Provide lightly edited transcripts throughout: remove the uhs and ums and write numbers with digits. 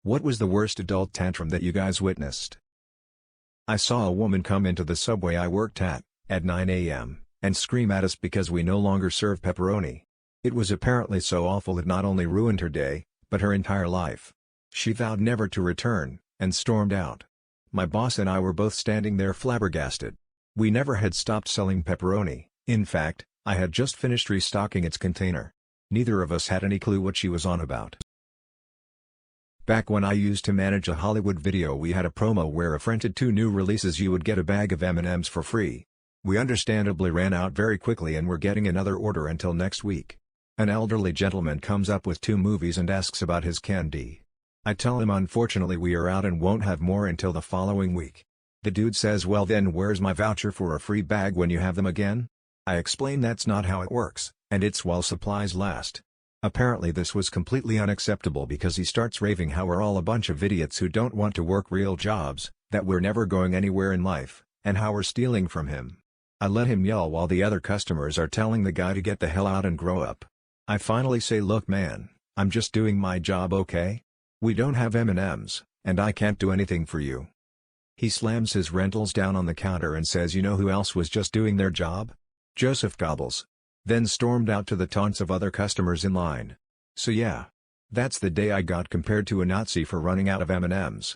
What was the worst adult tantrum that you guys witnessed? I saw a woman come into the subway I worked at 9 a.m., and scream at us because we no longer serve pepperoni. It was apparently so awful it not only ruined her day, but her entire life. She vowed never to return, and stormed out. My boss and I were both standing there flabbergasted. We never had stopped selling pepperoni. In fact, I had just finished restocking its container. Neither of us had any clue what she was on about. Back when I used to manage a Hollywood video, we had a promo where if rented 2 new releases you would get a bag of M&Ms for free. We understandably ran out very quickly and were getting another order until next week. An elderly gentleman comes up with 2 movies and asks about his candy. I tell him unfortunately we are out and won't have more until the following week. The dude says, well then where's my voucher for a free bag when you have them again? I explain that's not how it works, and it's while supplies last. Apparently this was completely unacceptable because he starts raving how we're all a bunch of idiots who don't want to work real jobs, that we're never going anywhere in life, and how we're stealing from him. I let him yell while the other customers are telling the guy to get the hell out and grow up. I finally say, look man, I'm just doing my job, okay? We don't have M&Ms, and I can't do anything for you. He slams his rentals down on the counter and says, you know who else was just doing their job? Joseph Goebbels. Then stormed out to the taunts of other customers in line. So yeah. That's the day I got compared to a Nazi for running out of M&Ms.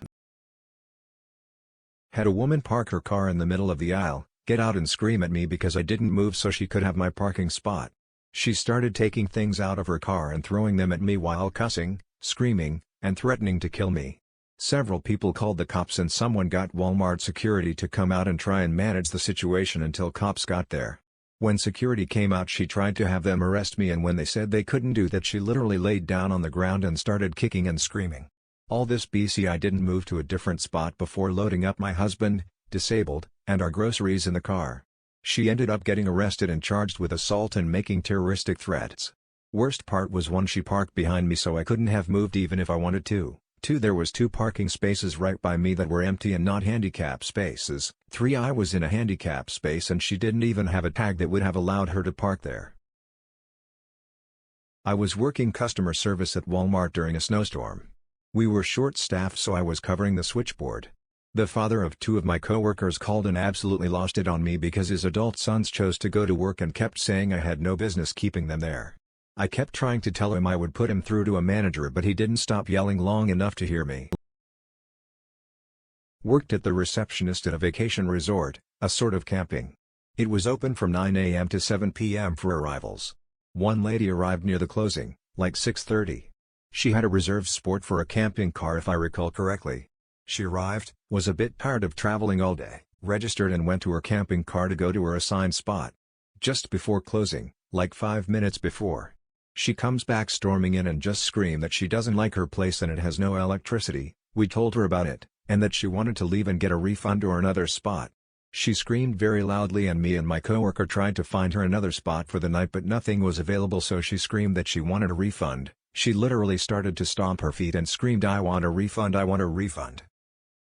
Had a woman park her car in the middle of the aisle, get out and scream at me because I didn't move so she could have my parking spot. She started taking things out of her car and throwing them at me while cussing, screaming, and threatening to kill me. Several people called the cops and someone got Walmart security to come out and try and manage the situation until cops got there. When security came out she tried to have them arrest me, and when they said they couldn't do that she literally laid down on the ground and started kicking and screaming. All this BC I didn't move to a different spot before loading up my husband, disabled, and our groceries in the car. She ended up getting arrested and charged with assault and making terroristic threats. Worst part was one, she parked behind me so I couldn't have moved even if I wanted to. 2 There was 2 parking spaces right by me that were empty and not handicap spaces. 3 I was in a handicap space and she didn't even have a tag that would have allowed her to park there. I was working customer service at Walmart during a snowstorm. We were short-staffed so I was covering the switchboard. The father of 2 of my coworkers called and absolutely lost it on me because his adult sons chose to go to work and kept saying I had no business keeping them there. I kept trying to tell him I would put him through to a manager, but he didn't stop yelling long enough to hear me. Worked at the receptionist at a vacation resort, a sort of camping. It was open from 9 a.m. to 7 p.m. for arrivals. One lady arrived near the closing, like 6:30. She had a reserved spot for a camping car if I recall correctly. She arrived, was a bit tired of traveling all day, registered and went to her camping car to go to her assigned spot. Just before closing, like 5 minutes before, she comes back storming in and just screamed that she doesn't like her place and it has no electricity. We told her about it, and that she wanted to leave and get a refund or another spot. She screamed very loudly and me and my coworker tried to find her another spot for the night but nothing was available, so she screamed that she wanted a refund. She literally started to stomp her feet and screamed, I want a refund, I want a refund.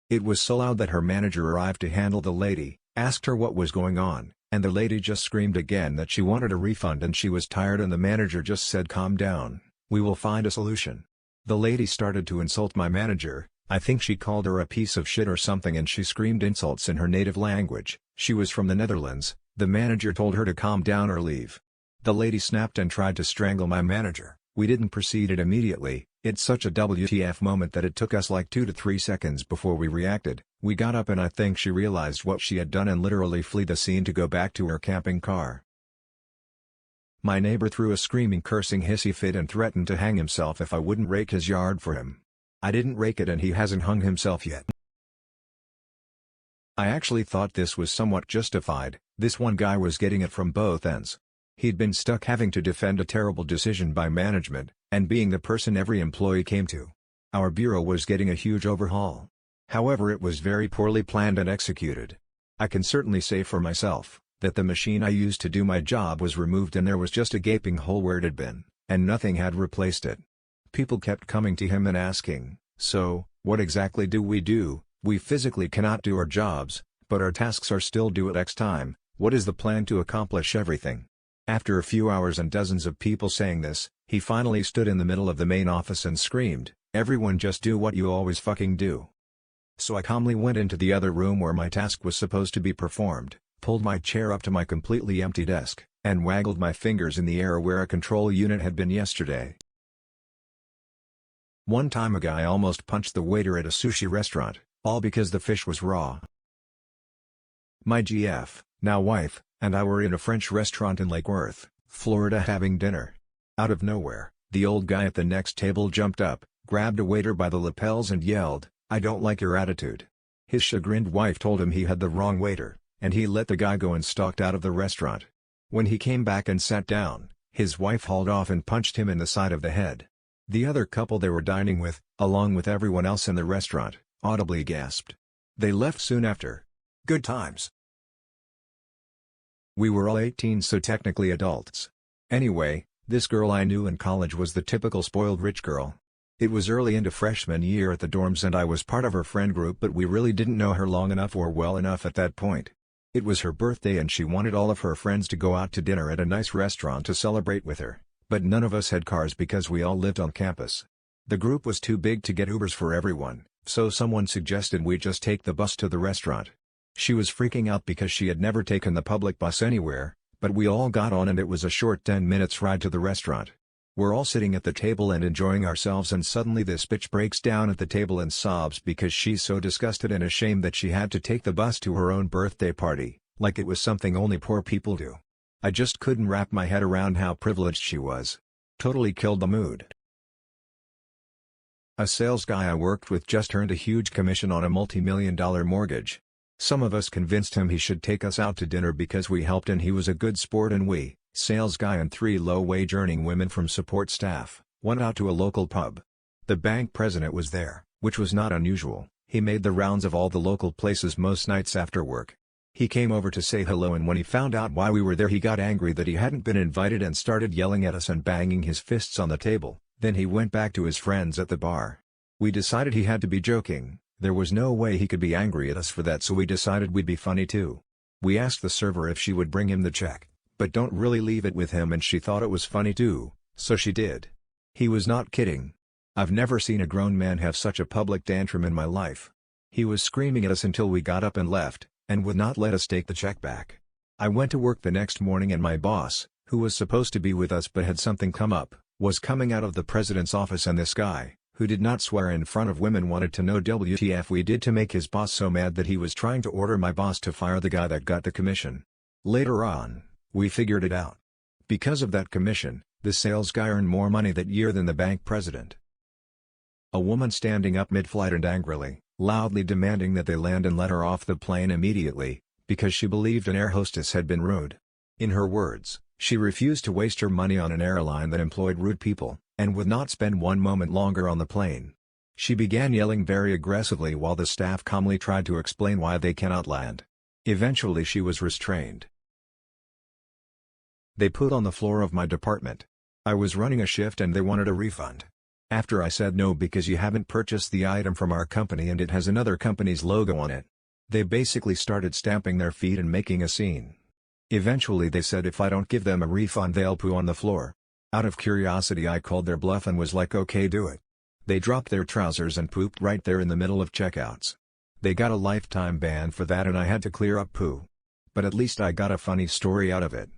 It was so loud that her manager arrived to handle the lady, asked her what was going on, and the lady just screamed again that she wanted a refund and she was tired, and the manager just said, calm down, we will find a solution. The lady started to insult my manager. I think she called her a piece of shit or something and she screamed insults in her native language. She was from the Netherlands. The manager told her to calm down or leave. The lady snapped and tried to strangle my manager. We didn't proceed it immediately. It's such a WTF moment that it took us like 2 to 3 seconds before we reacted. We got up and I think she realized what she had done and literally fled the scene to go back to her camping car. My neighbor threw a screaming, cursing hissy fit and threatened to hang himself if I wouldn't rake his yard for him. I didn't rake it and he hasn't hung himself yet. I actually thought this was somewhat justified. This one guy was getting it from both ends. He'd been stuck having to defend a terrible decision by management, and being the person every employee came to. Our bureau was getting a huge overhaul. However, it was very poorly planned and executed. I can certainly say for myself, that the machine I used to do my job was removed and there was just a gaping hole where it had been, and nothing had replaced it. People kept coming to him and asking, so, what exactly do? We physically cannot do our jobs, but our tasks are still due at X time. What is the plan to accomplish everything? After a few hours and dozens of people saying this, he finally stood in the middle of the main office and screamed, Everyone just do what you always fucking do. So I calmly went into the other room where my task was supposed to be performed, pulled my chair up to my completely empty desk, and waggled my fingers in the air where a control unit had been yesterday. One time a guy almost punched the waiter at a sushi restaurant, all because the fish was raw. My GF, now wife, and I were in a French restaurant in Lake Worth, Florida having dinner. Out of nowhere, the old guy at the next table jumped up, grabbed a waiter by the lapels and yelled, "I don't like your attitude." His chagrined wife told him he had the wrong waiter, and he let the guy go and stalked out of the restaurant. When he came back and sat down, his wife hauled off and punched him in the side of the head. The other couple they were dining with, along with everyone else in the restaurant, audibly gasped. They left soon after. Good times. We were all 18, so technically adults. Anyway, this girl I knew in college was the typical spoiled rich girl. It was early into freshman year at the dorms and I was part of her friend group, but we really didn't know her long enough or well enough at that point. It was her birthday and she wanted all of her friends to go out to dinner at a nice restaurant to celebrate with her, but none of us had cars because we all lived on campus. The group was too big to get Ubers for everyone, so someone suggested we just take the bus to the restaurant. She was freaking out because she had never taken the public bus anywhere, but we all got on and it was a short 10 minutes ride to the restaurant. We're all sitting at the table and enjoying ourselves and suddenly this bitch breaks down at the table and sobs because she's so disgusted and ashamed that she had to take the bus to her own birthday party, like it was something only poor people do. I just couldn't wrap my head around how privileged she was. Totally killed the mood. A sales guy I worked with just earned a huge commission on a multi-million-dollar mortgage. Some of us convinced him he should take us out to dinner because we helped and he was a good sport, and we, sales guy and 3 low-wage earning women from support staff, went out to a local pub. The bank president was there, which was not unusual. He made the rounds of all the local places most nights after work. He came over to say hello, and when he found out why we were there he got angry that he hadn't been invited and started yelling at us and banging his fists on the table. Then he went back to his friends at the bar. We decided he had to be joking. There was no way he could be angry at us for that, so we decided we'd be funny too. We asked the server if she would bring him the check, but don't really leave it with him, and she thought it was funny too, so she did. He was not kidding. I've never seen a grown man have such a public tantrum in my life. He was screaming at us until we got up and left, and would not let us take the check back. I went to work the next morning and my boss, who was supposed to be with us but had something come up, was coming out of the president's office, and this guy, who did not swear in front of women, wanted to know WTF we did to make his boss so mad that he was trying to order my boss to fire the guy that got the commission. Later on, we figured it out. Because of that commission, the sales guy earned more money that year than the bank president. A woman standing up mid-flight and angrily, loudly demanding that they land and let her off the plane immediately, because she believed an air hostess had been rude. In her words, she refused to waste her money on an airline that employed rude people, and would not spend one moment longer on the plane. She began yelling very aggressively while the staff calmly tried to explain why they cannot land. Eventually she was restrained. They put on the floor of my department. I was running a shift and they wanted a refund. After I said no because you haven't purchased the item from our company and it has another company's logo on it. They basically started stamping their feet and making a scene. Eventually they said if I don't give them a refund they'll poo on the floor. Out of curiosity I called their bluff and was like, okay, do it. They dropped their trousers and pooped right there in the middle of checkouts. They got a lifetime ban for that and I had to clear up poo. But at least I got a funny story out of it.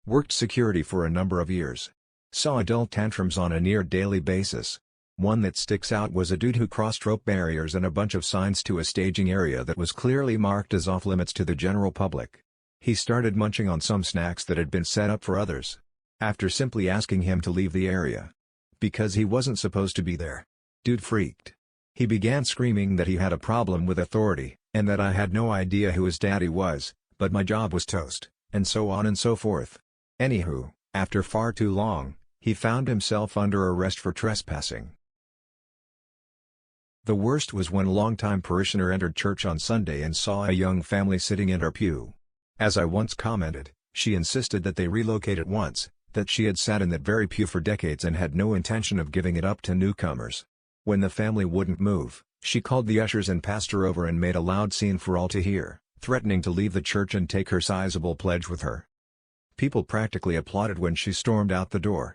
Worked security for a number of years. Saw adult tantrums on a near daily basis. One that sticks out was a dude who crossed rope barriers and a bunch of signs to a staging area that was clearly marked as off-limits to the general public. He started munching on some snacks that had been set up for others. After simply asking him to leave the area. Because he wasn't supposed to be there. Dude freaked. He began screaming that he had a problem with authority, and that I had no idea who his daddy was, but my job was toast, and so on and so forth. Anywho, after far too long, he found himself under arrest for trespassing. The worst was when a longtime parishioner entered church on Sunday and saw a young family sitting in her pew. As I once commented, she insisted that they relocate at once, that she had sat in that very pew for decades and had no intention of giving it up to newcomers. When the family wouldn't move, she called the ushers and pastor over and made a loud scene for all to hear, threatening to leave the church and take her sizable pledge with her. People practically applauded when she stormed out the door.